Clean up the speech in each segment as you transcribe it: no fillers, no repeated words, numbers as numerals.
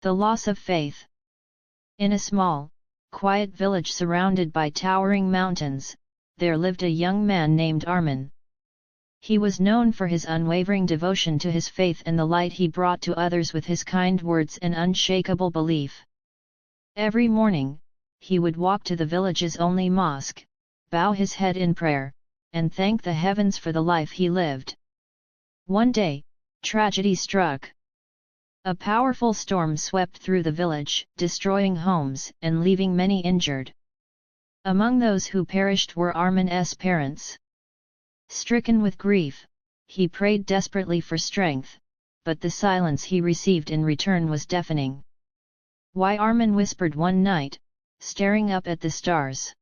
The loss of faith. In a small, quiet village surrounded by towering mountains, there lived a young man named Armin. He was known for his unwavering devotion to his faith and the light he brought to others with his kind words and unshakable belief. Every morning, he would walk to the village's only mosque, bow his head in prayer, and thank the heavens for the life he lived. One day, tragedy struck. A powerful storm swept through the village, destroying homes and leaving many injured. Among those who perished were Armin's parents. Stricken with grief, he prayed desperately for strength, but the silence he received in return was deafening. "Why?" Armin whispered one night, staring up at the stars.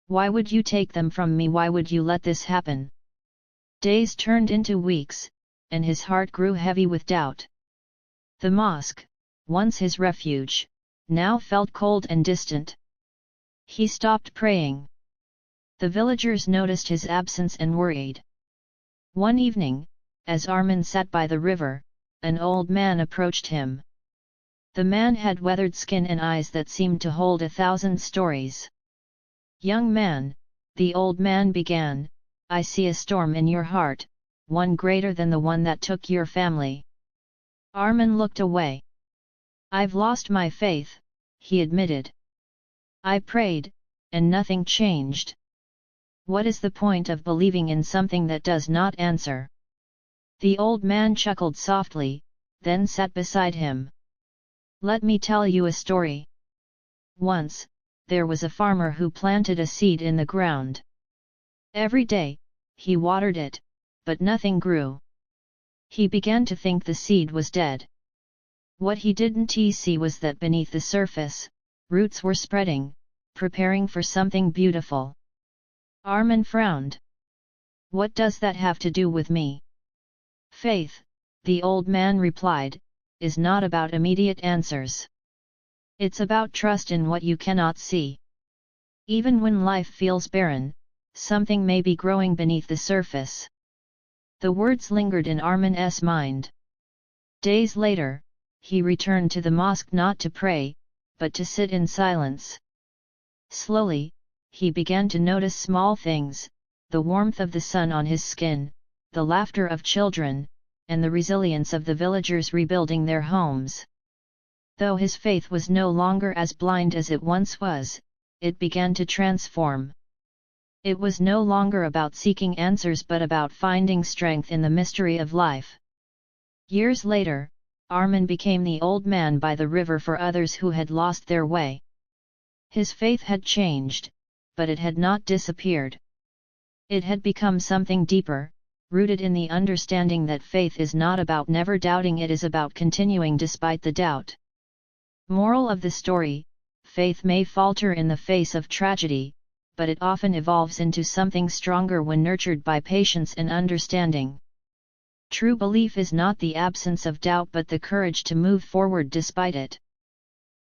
"Why would you take them from me? Why would you let this happen?" Days turned into weeks, and his heart grew heavy with doubt. The mosque, once his refuge, now felt cold and distant. He stopped praying. The villagers noticed his absence and worried. One evening, as Armin sat by the river, an old man approached him. The man had weathered skin and eyes that seemed to hold 1,000 stories. "Young man," the old man began, "I see a storm in your heart, one greater than the one that took your family." Armin looked away. "I've lost my faith," he admitted. "I prayed, and nothing changed. What is the point of believing in something that does not answer?" The old man chuckled softly, then sat beside him. "Let me tell you a story. Once, there was a farmer who planted a seed in the ground. Every day, he watered it, but nothing grew. He began to think the seed was dead. What he didn't see was that beneath the surface, roots were spreading, preparing for something beautiful." Armin frowned. "What does that have to do with me?" "Faith," the old man replied, "is not about immediate answers. It's about trust in what you cannot see. Even when life feels barren, something may be growing beneath the surface." The words lingered in Armin's mind. Days later, he returned to the mosque not to pray, but to sit in silence. Slowly, he began to notice small things: the warmth of the sun on his skin, the laughter of children, and the resilience of the villagers rebuilding their homes. Though his faith was no longer as blind as it once was, it began to transform. It was no longer about seeking answers but about finding strength in the mystery of life. Years later, Armin became the old man by the river for others who had lost their way. His faith had changed, but it had not disappeared. It had become something deeper, rooted in the understanding that faith is not about never doubting, it is about continuing despite the doubt. Moral of the story: faith may falter in the face of tragedy, but it often evolves into something stronger when nurtured by patience and understanding. True belief is not the absence of doubt but the courage to move forward despite it.